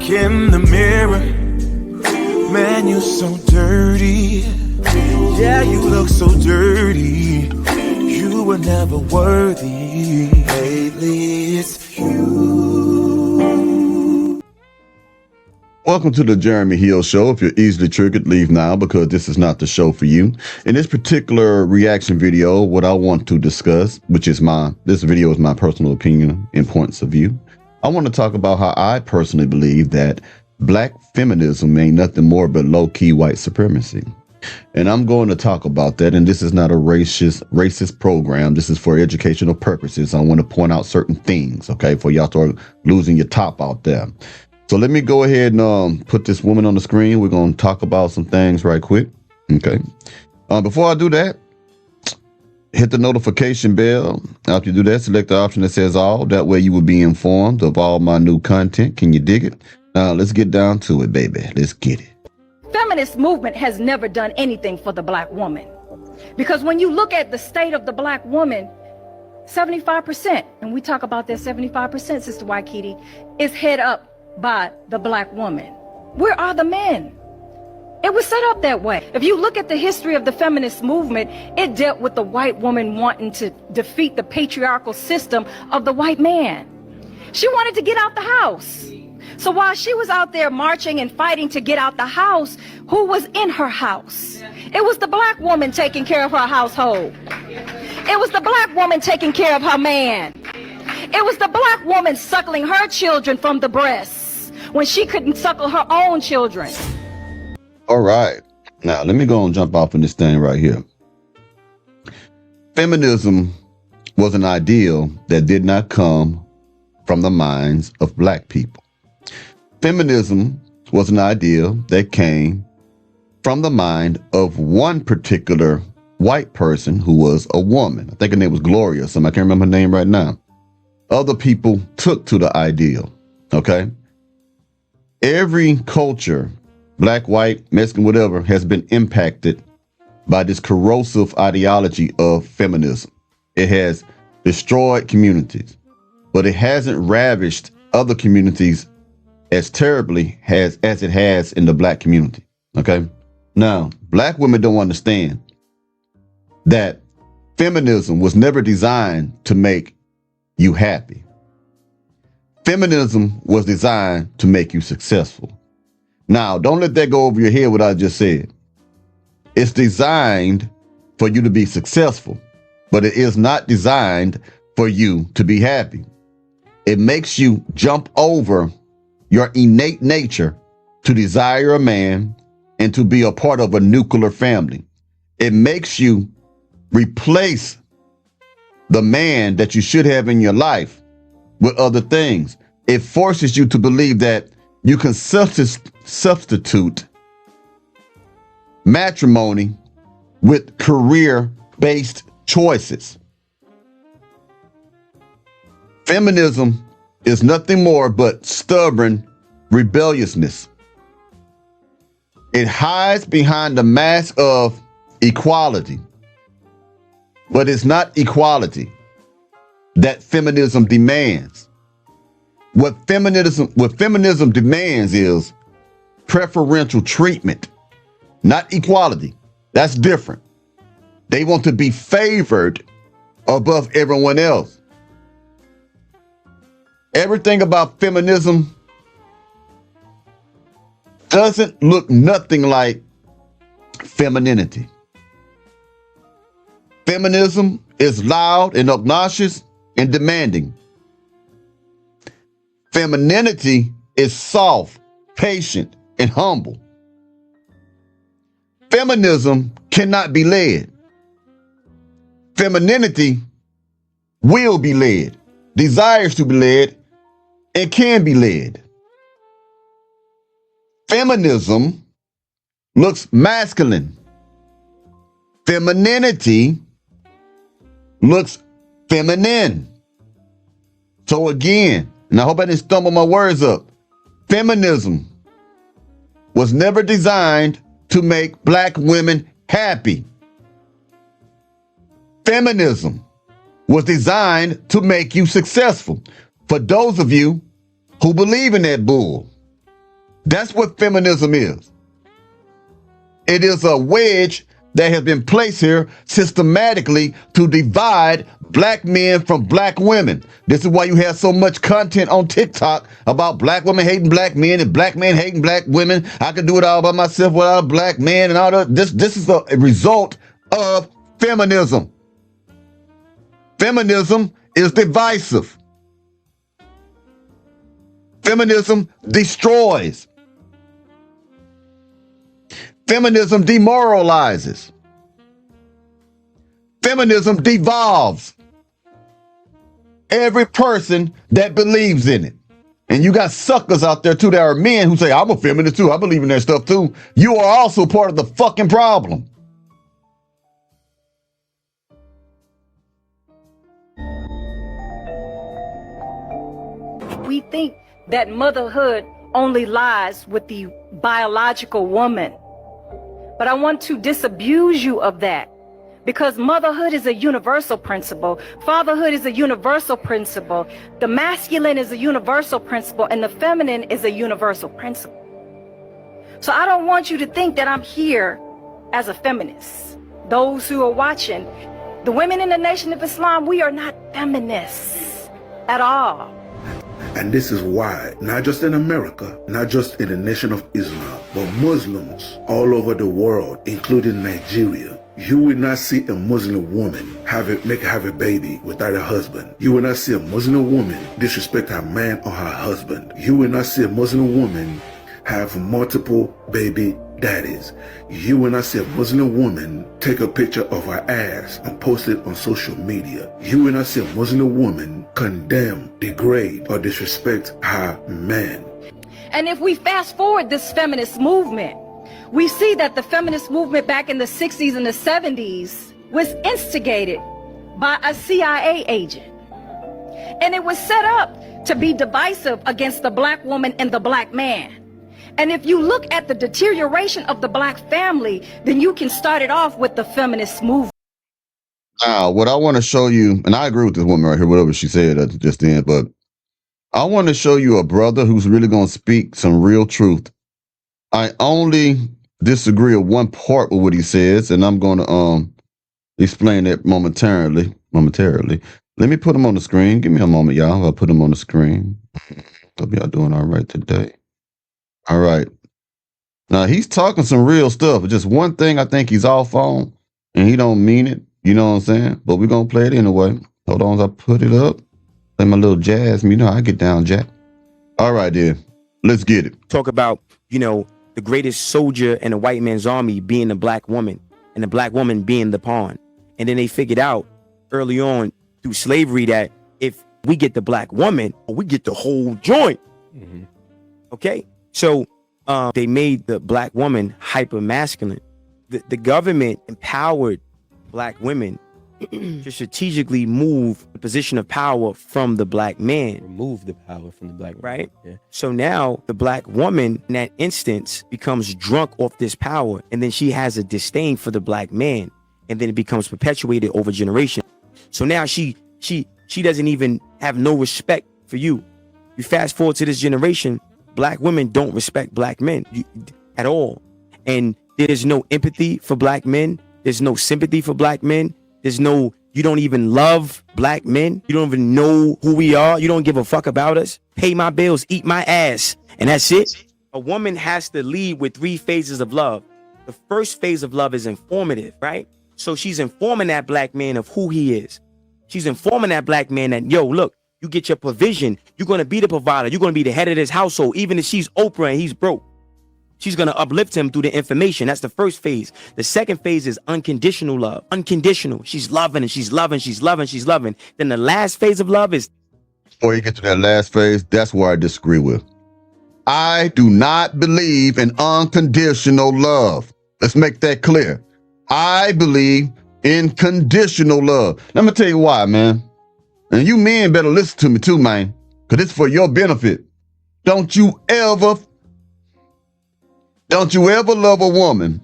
in the mirror. Man, you're so dirty. Yeah, you look so dirty. You were never worthy. Lately, it's you. Welcome to the Jeremy Hill Show. If you're easily triggered, leave now because this is not the show for you. In this particular reaction video, what I want to discuss, this video is my personal opinion and points of view. I want to talk about how I personally believe that black feminism ain't nothing more but low-key white supremacy. And I'm going to talk about that. And this is not a racist program. This is for educational purposes. I want to point out certain things, okay, for y'all start losing your top out there. So let me go ahead and put this woman on the screen. We're going to talk about some things right quick. Okay. Before I do that, hit the notification bell. After you do that, select the option that says all. That way you will be informed of all my new content. Can you dig it? Now let's get down to it, baby. Let's get it. Feminist movement has never done anything for the black woman. Because when you look at the state of the black woman, 75%, and we talk about that 75%, Sister Waikiki, is head up by the black woman. Where are the men? It was set up that way. If you look at the history of the feminist movement, it dealt with the white woman wanting to defeat the patriarchal system of the white man. She wanted to get out the house. So while she was out there marching and fighting to get out the house, who was in her house? It was the black woman taking care of her household. It was the black woman taking care of her man. It was the black woman suckling her children from the breasts when she couldn't suckle her own children. All right. Now, let me go and jump off on this thing right here. Feminism was an ideal that did not come from the minds of black people. Feminism was an ideal that came from the mind of one particular white person who was a woman. I think her name was Gloria. I can't remember her name right now. Other people took to the ideal. Okay. Every culture, black, white, Mexican, whatever, has been impacted by this corrosive ideology of feminism. It has destroyed communities, but it hasn't ravished other communities as terribly as it has in the black community. Okay. Now, black women don't understand that feminism was never designed to make you happy. Feminism was designed to make you successful. Now, don't let that go over your head what I just said. It's designed for you to be successful, but it is not designed for you to be happy. It makes you jump over your innate nature to desire a man and to be a part of a nuclear family. It makes you replace the man that you should have in your life with other things. It forces you to believe that you can substitute matrimony with career-based choices. Feminism is nothing more but stubborn rebelliousness. It hides behind the mask of equality, but it's not equality that feminism demands. What feminism demands is preferential treatment, not equality. That's different. They want to be favored above everyone else. Everything about feminism doesn't look nothing like femininity. Feminism is loud and obnoxious and demanding. Femininity is soft, patient, and humble. Feminism cannot be led. Femininity will be led, desires to be led, and can be led. Feminism looks masculine. Femininity looks feminine. So again, and I hope I didn't stumble my words up, feminism was never designed to make black women happy. Feminism was designed to make you successful. For those of you who believe in that bull, That's what feminism is. It is a wedge that has been placed here systematically to divide black men from black women. This is why you have so much content on TikTok about black women hating black men and black men hating black women. I can do it all by myself without a black man and all that. This is a result of feminism. Feminism is divisive. Feminism destroys. Feminism demoralizes. Feminism devolves every person that believes in it. And you got suckers out there too that are men who say, I'm a feminist too, I believe in that stuff too. You are also part of the fucking problem. We think that motherhood only lies with the biological woman. But I want to disabuse you of that, because motherhood is a universal principle. Fatherhood is a universal principle. The masculine is a universal principle, and the feminine is a universal principle. So I don't want you to think that I'm here as a feminist. Those who are watching, the women in the Nation of Islam, we are not feminists at all. And this is why, not just in America, not just in the Nation of Islam, but Muslims all over the world, including Nigeria, you will not see a Muslim woman have a baby without a husband. You will not see a Muslim woman disrespect her man or her husband. You will not see a Muslim woman have multiple baby daddies. You will not see a Muslim woman take a picture of her ass and post it on social media. You will not see a Muslim woman condemn, degrade, or disrespect her man. And if we fast forward this feminist movement, we see that the feminist movement back in the 60s and the 70s was instigated by a CIA agent. And it was set up to be divisive against the black woman and the black man. And if you look at the deterioration of the black family, then you can start it off with the feminist movement. Now, what I want to show you, and I agree with this woman right here, whatever she said just then, but I want to show you a brother who's really going to speak some real truth. I only disagree with one part with what he says, and I'm going to explain that momentarily. Let me put him on the screen. Give me a moment, y'all. I'll put him on the screen. Hope y'all doing all right today. All right. Now, he's talking some real stuff. Just one thing I think he's off on, and he don't mean it. You know what I'm saying? But we're going to play it anyway. Hold on as I put it up. Play my little jazz. You know how I get down, Jack. All right, then. Let's get it. Talk about, the greatest soldier in a white man's army being the black woman, and the black woman being the pawn. And then they figured out early on through slavery that if we get the black woman, we get the whole joint. Mm-hmm. Okay? So they made the black woman hyper masculine. The government empowered black women to strategically move the position of power from the black man. Remove the power from the black man. Right? Yeah. So now the black woman in that instance becomes drunk off this power, and then she has a disdain for the black man, and then it becomes perpetuated over generations. So now she doesn't even have no respect for you. You fast forward to this generation, black women don't respect black men at all. And there's no empathy for black men. There's no sympathy for black men. You don't even love black men. You don't even know who we are. You don't give a fuck about us. Pay my bills, eat my ass. And that's it. A woman has to lead with 3 phases of love. The first phase of love is informative, right? So she's informing that black man of who he is. She's informing that black man that, yo, look, you get your provision. You're going to be the provider. You're going to be the head of this household. Even if she's Oprah and he's broke, she's going to uplift him through the information. That's the first phase. The second phase is unconditional love. Unconditional. She's loving and she's loving. She's loving. She's loving. Then the last phase of love is. Before you get to that last phase, that's where I disagree with. I do not believe in unconditional love. Let's make that clear. I believe in conditional love. Let me tell you why, man. And you men better listen to me too, man, because it's for your benefit. Don't you ever love a woman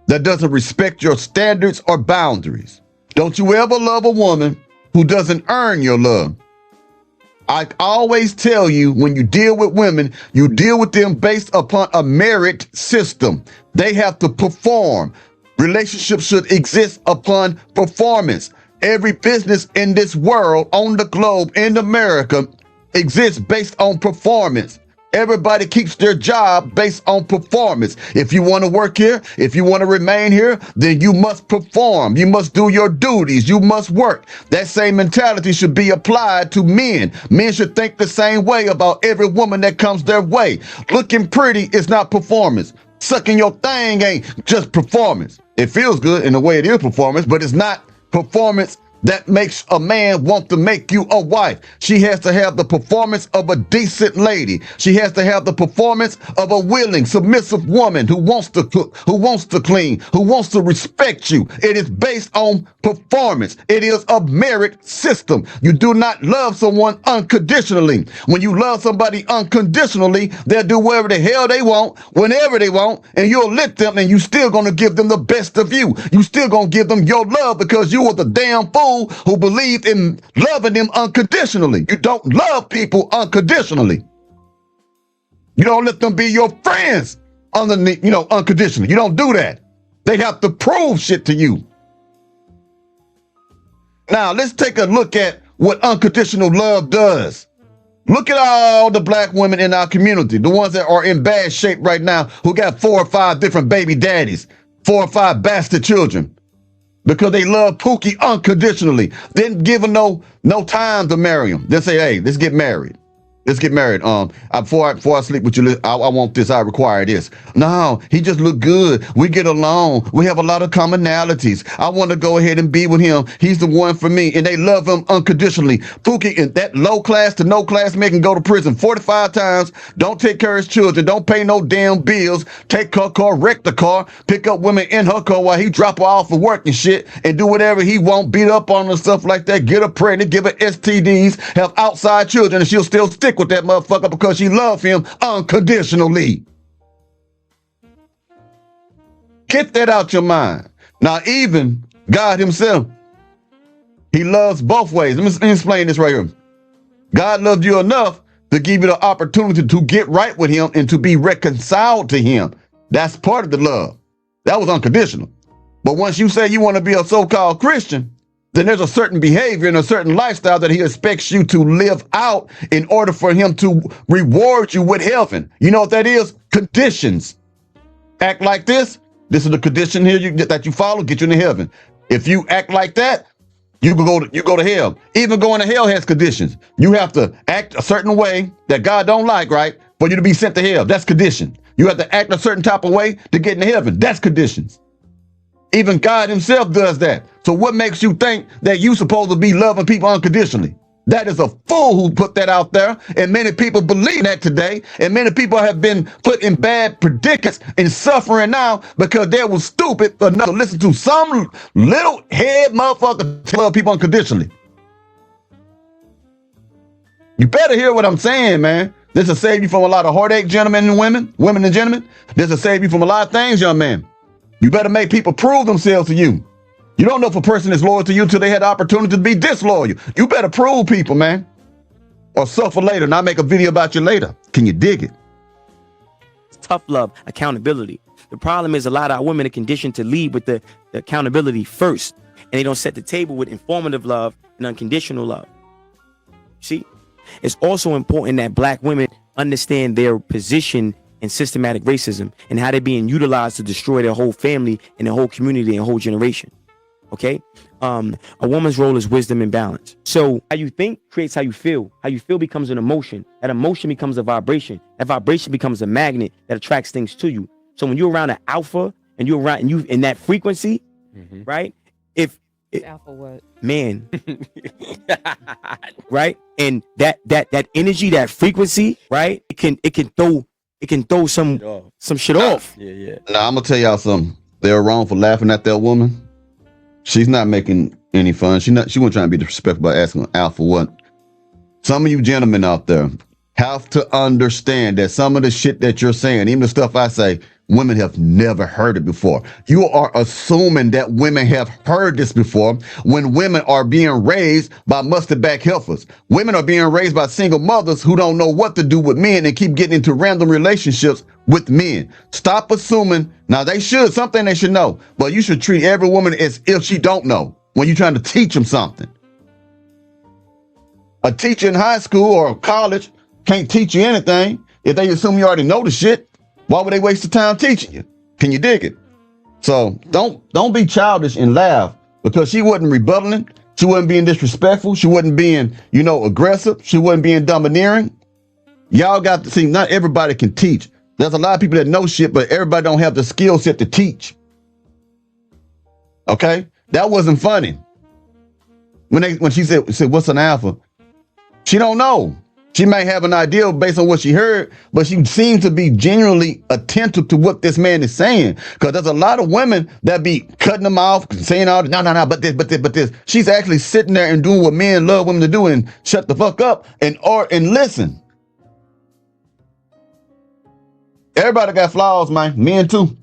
that doesn't respect your standards or boundaries. Don't you ever love a woman who doesn't earn your love. I always tell you, when you deal with women, you deal with them based upon a merit system. They have to perform. Relationships should exist upon performance. Every business in this world, on the globe, in America, exists based on performance. Everybody keeps their job based on performance. If you want to work here, if you want to remain here, then you must perform. You must do your duties. You must work. That same mentality should be applied to men. Men should think the same way about every woman that comes their way. Looking pretty is not performance. Sucking your thing ain't just performance. It feels good in the way it is performance, but it's not performance that makes a man want to make you a wife. She has to have the performance of a decent lady. She has to have the performance of a willing, submissive woman who wants to cook, who wants to clean, who wants to respect you. It is based on performance. It is a merit system. You do not love someone unconditionally. When you love somebody unconditionally, they'll do whatever the hell they want, whenever they want, and you'll let them, and you still gonna give them the best of you. You still gonna give them your love because you were the damn fool who believed in loving them unconditionally. You don't love people unconditionally. You don't let them be your friends underneath, unconditionally. You don't do that. They have to prove shit to you. Now, let's take a look at what unconditional love does. Look at all the black women in our community, the ones that are in bad shape right now, who got 4 or 5 different baby daddies, 4 or 5 bastard children, because they love Pookie unconditionally. Didn't give her no time to marry him. They say, hey, let's get married. Let's get married. Before I sleep with you, I want this. I require this. No, he just look good. We get along. We have a lot of commonalities. I want to go ahead and be with him. He's the one for me. And they love him unconditionally. Pookie, in that low class to no class man, can go to prison 45 times. Don't take care of his children. Don't pay no damn bills. Take her car, wreck the car, pick up women in her car while he drop her off for work and shit, and do whatever he want, beat up on her and stuff like that, get her pregnant, give her STDs, have outside children, and she'll still stick with that motherfucker because she loves him unconditionally. Get that out your mind. Now, even God himself, he loves both ways. Let me explain this right here. God loved you enough to give you the opportunity to get right with him and to be reconciled to him. That's part of the love. That was unconditional. But once you say you want to be a so-called Christian, then there's a certain behavior and a certain lifestyle that he expects you to live out in order for him to reward you with heaven. You know what that is? Conditions. Act like this. This is the condition here that you follow, get you into heaven. If you act like that, you go to hell. Even going to hell has conditions. You have to act a certain way that God don't like, right? For you to be sent to hell. That's condition. You have to act a certain type of way to get into heaven. That's conditions. Even God himself does that. So what makes you think that you supposed to be loving people unconditionally? That is a fool who put that out there. And many people believe that today. And many people have been put in bad predicaments and suffering now because they were stupid enough to listen to some little head motherfucker to love people unconditionally. You better hear what I'm saying, man. This will save you from a lot of heartache, gentlemen and women and gentlemen. This will save you from a lot of things, young man. You better make people prove themselves to you. You don't know if a person is loyal to you till they had the opportunity to be disloyal. You better prove people, man. Or suffer later, and I'll make a video about you later. Can you dig it? Tough love, accountability. The problem is a lot of our women are conditioned to lead with the accountability first, and they don't set the table with informative love and unconditional love. See, it's also important that black women understand their position in systematic racism and how they're being utilized to destroy their whole family and their whole community and whole generation. Okay, a woman's role is wisdom and balance. So how you think creates how you feel. How you feel becomes an emotion. That emotion becomes a vibration. That vibration becomes a magnet that attracts things to you. So when you're around an alpha and you're around and you in that frequency, right? If alpha what? Man, right? And that energy, that frequency, right? It can throw some shit off. Yeah. Now I'm gonna tell y'all something. They're wrong for laughing at that woman. She's not making any fun. She wasn't trying to be disrespectful by asking alpha what. Some of you gentlemen out there have to understand that some of the shit that you're saying, even the stuff I say, women have never heard it before. You are assuming that women have heard this before when women are being raised by mustard-back heifers. Women are being raised by single mothers who don't know what to do with men and keep getting into random relationships with men. Stop assuming. Now, they should, something they should know, but you should treat every woman as if she don't know when you're trying to teach them something. A teacher in high school or college can't teach you anything if they assume you already know the shit. Why would they waste the time teaching you? Can you dig it? So don't be childish and laugh because she wasn't rebutting. She wasn't being disrespectful. She wasn't being, aggressive. She wasn't being domineering. Y'all got to see, not everybody can teach. There's a lot of people that know shit, but everybody don't have the skill set to teach. Okay? That wasn't funny. When she said, what's an alpha? She don't know. She may have an idea based on what she heard, but she seems to be genuinely attentive to what this man is saying. Because there's a lot of women that be cutting them off, saying all this, no, but this. She's actually sitting there and doing what men love women to do and shut the fuck up and listen. Everybody got flaws, man. Men too.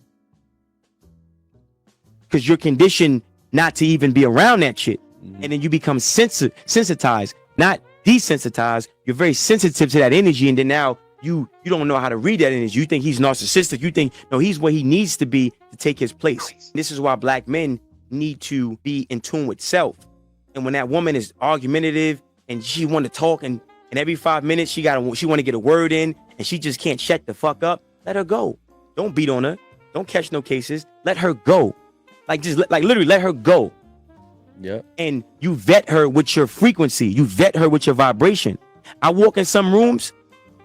Because you're conditioned not to even be around that shit. And then you become sensitized, not desensitized. You're very sensitive to that energy, and then now you don't know how to read that energy. You think he's narcissistic. You think, no, he's where he needs to be to take his place. This is why black men need to be in tune with self. And when that woman is argumentative and she want to talk, and every 5 minutes she want to get a word in, and she just can't shut the fuck up, let her go. Don't beat on her. Don't catch no cases. Let her go. Literally let her go. Yeah. And you vet her with your frequency. You vet her with your vibration. I walk in some rooms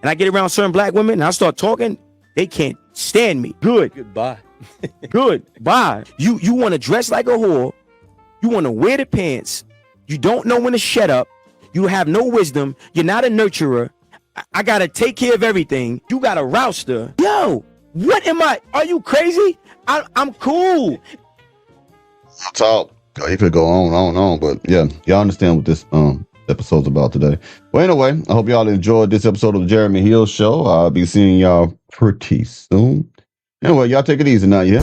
and I get around certain black women and I start talking. They can't stand me. Good. Goodbye. Goodbye. You want to dress like a whore. You want to wear the pants. You don't know when to shut up. You have no wisdom. You're not a nurturer. I got to take care of everything. You got a rouster. Yo, what am I? Are you crazy? I'm cool. Talk. He could go on, but yeah, y'all understand what this episode's about today. Well, anyway, I hope y'all enjoyed this episode of the Jeremy Hill Show. I'll be seeing y'all pretty soon. Anyway, y'all take it easy now, yeah?